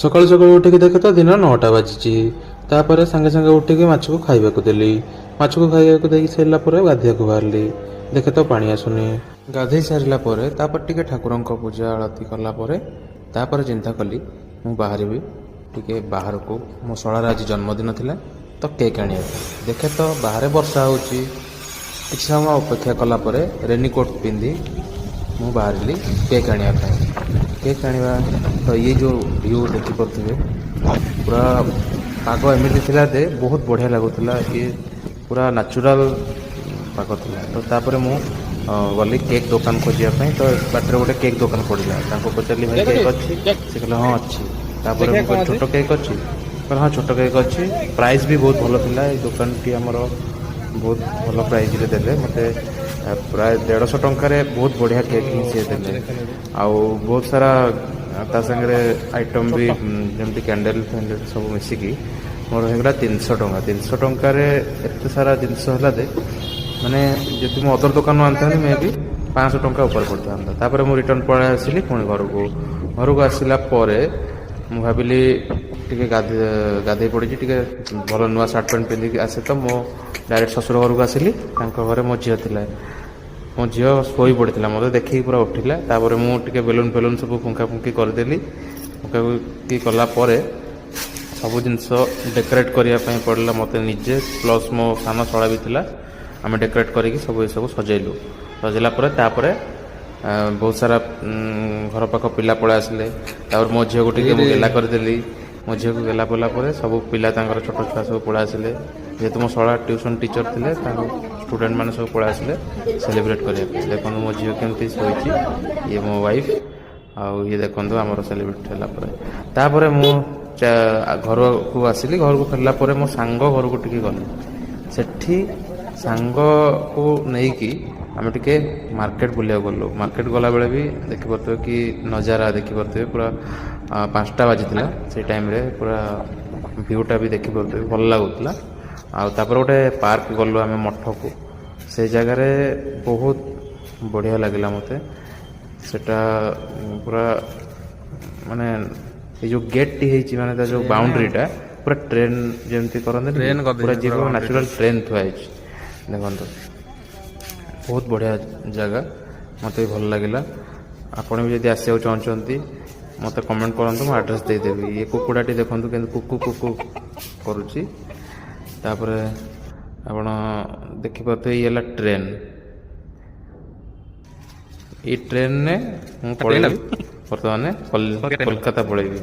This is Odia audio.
ସକାଳୁ ସକାଳୁ ଉଠିକି ଦେଖେ ତ ଦିନ 9ଟା ବାଜିଛି। ତାପରେ ସାଙ୍ଗେ ସାଙ୍ଗେ ଉଠିକି ମାଛକୁ ଖାଇବାକୁ ଦେଲି। ମାଛକୁ ଖାଇବାକୁ ଦେଇକି ସାରିଲା ପରେ ଗାଧୋଇବାକୁ ବାହାରିଲି। ଦେଖେ ତ ପାଣି ଆସୁନି। ଗାଧୋଇ ସାରିଲା ପରେ ତାପରେ ଟିକେ ଠାକୁରଙ୍କ ପୂଜା ଆଳତି କଲା ପରେ ତାପରେ ଚିନ୍ତା କଲି ମୁଁ ବାହାରିବି ଟିକେ ବାହାରକୁ। ମୋ ଶଳାର ଆଜି ଜନ୍ମଦିନ ଥିଲା ତ କେକ୍ ଆଣିବା ପାଇଁ। ଦେଖେ ତ ବାହାରେ ବର୍ଷା ହେଉଛି। କିଛି ସମୟ ଅପେକ୍ଷା କଲା ପରେ ରେନିକୋଟ୍ ପିନ୍ଧି ମୁଁ ବାହାରିଲି କେକ୍ ଆଣିବା ପାଇଁ। କେକ୍ ଆଣିବା ତ ଇଏ ଯେଉଁ ଭିୟୁ ଦେଖିପାରୁଥିବେ ପୁରା ପାଗ ଏମିତି ଥିଲା ଯେ ବହୁତ ବଢ଼ିଆ ଲାଗୁଥିଲା। ଇଏ ପୁରା ନ୍ୟାଚୁରାଲ ପାଗ ଥିଲା। ତ ତାପରେ ମୁଁ ଗଲି କେକ୍ ଦୋକାନ ଖୋଜିବା ପାଇଁ। ତ ବାଟରେ ଗୋଟେ କେକ୍ ଦୋକାନ ପଡ଼ିଲା। ତାଙ୍କୁ ପଚାରିଲି ଭାଇ କେକ୍ ଅଛି? ସେ କହିଲେ ହଁ ଅଛି। ତାପରେ ମୁଁ କହିଲି ଛୋଟ କେକ୍ ଅଛି? କହିଲେ ହଁ ଛୋଟ କେକ୍ ଅଛି। ପ୍ରାଇସ୍ ବି ବହୁତ ଭଲ ଥିଲା। ଏଇ ଦୋକାନଟି ଆମର ବହୁତ ଭଲ ପ୍ରାଇଜ୍ରେ ଦେଲେ ମୋତେ। ପ୍ରାୟ 150 ଟଙ୍କାରେ ବହୁତ ବଢ଼ିଆ କେକ୍ ହିଁ ସିଏ ଦେଲେ। ଆଉ ବହୁତ ସାରା ତା ସାଙ୍ଗରେ ଆଇଟମ୍ ବି ଯେମିତି କ୍ୟାଣ୍ଡେଲ୍ ଫ୍ୟାଣ୍ଡେଲ୍ ସବୁ ମିଶିକି ମୋର ହେଇଗଲା 300 ଟଙ୍କା। 300 ଟଙ୍କାରେ ଏତେ ସାରା ଜିନିଷ ହେଲା ଯେ ମାନେ ଯଦି ମୁଁ ଅଦର ଦୋକାନରୁ ଆଣିଥାନ୍ତି ମେ ବି 500 ଟଙ୍କା ଉପରେ ପଡ଼ିଥାନ୍ତା। ତାପରେ ମୁଁ ରିଟର୍ନ ପଳାଇ ଆସିଲି ପୁଣି ଘରକୁ ଆସିଲା ପରେ ମୁଁ ଭାବିଲି ଟିକେ ଗାଧେଇ ପଡ଼ିଛି, ଟିକେ ଭଲ ନୂଆ ସାର୍ଟ ପ୍ୟାଣ୍ଟ ପିନ୍ଧିକି ଆସେ। ତ ମୁଁ ଡାଇରେକ୍ଟ ଶ୍ୱଶୁର ଘରକୁ ଆସିଲି। ତାଙ୍କ ଘରେ ମୋ ଝିଅ ଥିଲା। ମୋ ଝିଅ ଶୋଇ ପଡ଼ିଥିଲା, ମୋତେ ଦେଖିକି ପୁରା ଉଠିଲା। ତାପରେ ମୁଁ ଟିକେ ବେଲୁନ୍ ଫେଲୁନ୍ ସବୁ ଫୁଙ୍କା ଫୁଙ୍କି କରିଦେଲି। ଫୁଙ୍କା ଫୁଙ୍କି କଲା ପରେ ସବୁ ଜିନିଷ ଡେକୋରେଟ୍ କରିବା ପାଇଁ ପଡ଼ିଲା ମୋତେ ନିଜେ, ପ୍ଲସ୍ ମୋ ସାନ ଶଳା ବି ଥିଲା। ଆମେ ଡେକୋରେଟ୍ କରିକି ସବୁ ଏସବୁ ସଜେଇଲୁ। ସଜେଇଲା ପରେ ତାପରେ ବହୁତ ସାରା ଘର ପାଖ ପିଲା ପଳେଇ ଆସିଲେ। ତାପରେ ମୋ ଝିଅକୁ ଟିକେ ମୁଁ ଗେଲା କରିଦେଲି। ମୋ ଝିଅକୁ ଗେଲା କଲା ପରେ ସବୁ ପିଲା ତାଙ୍କର ଛୋଟ ଛୁଆ ସବୁ ପଳେଇ ଆସିଲେ। ଯେହେତୁ ମୋ ଶଳା ଟ୍ୟୁସନ୍ ଟିଚର୍ ଥିଲେ ତାଙ୍କ ଷ୍ଟୁଡେଣ୍ଟ ମାନେ ସବୁ ପଳେଇ ଆସିଲେ ସେଲିବ୍ରେଟ୍ କରିବା ପାଇଁ। ଦେଖନ୍ତୁ ମୋ ଝିଅ କେମିତି ଶୋଇଛି, ଇଏ ମୋ ୱାଇଫ୍। ଆଉ ଇଏ ଦେଖନ୍ତୁ ଆମର ସେଲିବ୍ରେଟ୍ ହେଲା ପରେ ତାପରେ ମୁଁ ଘରକୁ ଆସିଲି। ଘରକୁ ଫେରିଲା ପରେ ମୋ ସାଙ୍ଗ ଘରକୁ ଟିକେ ଗଲି। ସେଠି ସାଙ୍ଗକୁ ନେଇକି ଆମେ ଟିକେ ମାର୍କେଟ ବୁଲିବାକୁ ଗଲୁ। ମାର୍କେଟ ଗଲାବେଳେ ବି ଦେଖିପାରୁଥିବେ କି ନଜାରା ଦେଖିପାରୁଥିବେ। ପୁରା 5ଟା ବାଜିଥିଲା ସେଇ ଟାଇମ୍ରେ। ପୁରା ଭିୟୁଟା ବି ଦେଖିପାରୁଥିବେ, ଭଲ ଲାଗୁଥିଲା। ଆଉ ତାପରେ ଗୋଟେ ପାର୍କ ଗଲୁ ଆମେ ମଠକୁ। ସେଇ ଜାଗାରେ ବହୁତ ବଢ଼ିଆ ଲାଗିଲା ମୋତେ। ସେଟା ପୁରା ମାନେ ଏଇ ଯେଉଁ ଗେଟ୍ଟି ହେଇଛି, ମାନେ ତା ଯେଉଁ ବାଉଣ୍ଡ୍ରିଟା ପୁରା ଟ୍ରେନ୍ ଯେମିତି କରନ୍ତିନି ପୁରା ଯିବ ନ୍ୟାଚୁରାଲ୍ ଟ୍ରେନ୍ ଥୁଆ ହେଇଛି। ଦେଖନ୍ତୁ ବହୁତ ବଢ଼ିଆ ଜାଗା, ମୋତେ ବି ଭଲ ଲାଗିଲା। ଆପଣ ବି ଯଦି ଆସିବାକୁ ଚାହୁଁଛନ୍ତି ମୋତେ କମେଣ୍ଟ କରନ୍ତୁ, ମୁଁ ଆଡ୍ରେସ୍ ଦେଇଦେବି। ଇଏ କୁକୁଡ଼ାଟି ଦେଖନ୍ତୁ କେମିତି କୁକୁ କୁକୁ କରୁଛି। ତାପରେ ଆପଣ ଦେଖିପାରୁଥିବେ ଇଏ ହେଲା ଟ୍ରେନ୍। ଏଇ ଟ୍ରେନ୍ରେ ମୁଁ ପଳେଇବି ବର୍ତ୍ତମାନ କୋଲକାତା ପଳେଇବି।